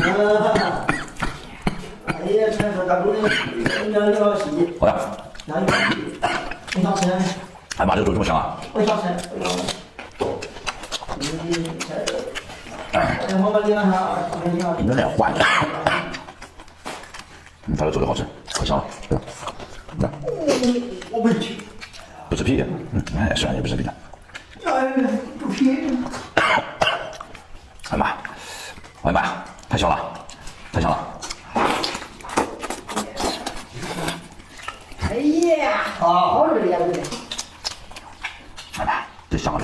哎呀，这大姑娘，你好细。好呀。那你想吃？哎妈，这个粥这么香啊！我想吃。我把你那啥，你这脸坏了。它的粥就好吃，可香了。我不吃。不吃屁？哎，虽然也不吃屁的。哎，不皮。哎妈，哎妈呀，太香了，太香了。哎呀，好热呀！哎妈，真香啊！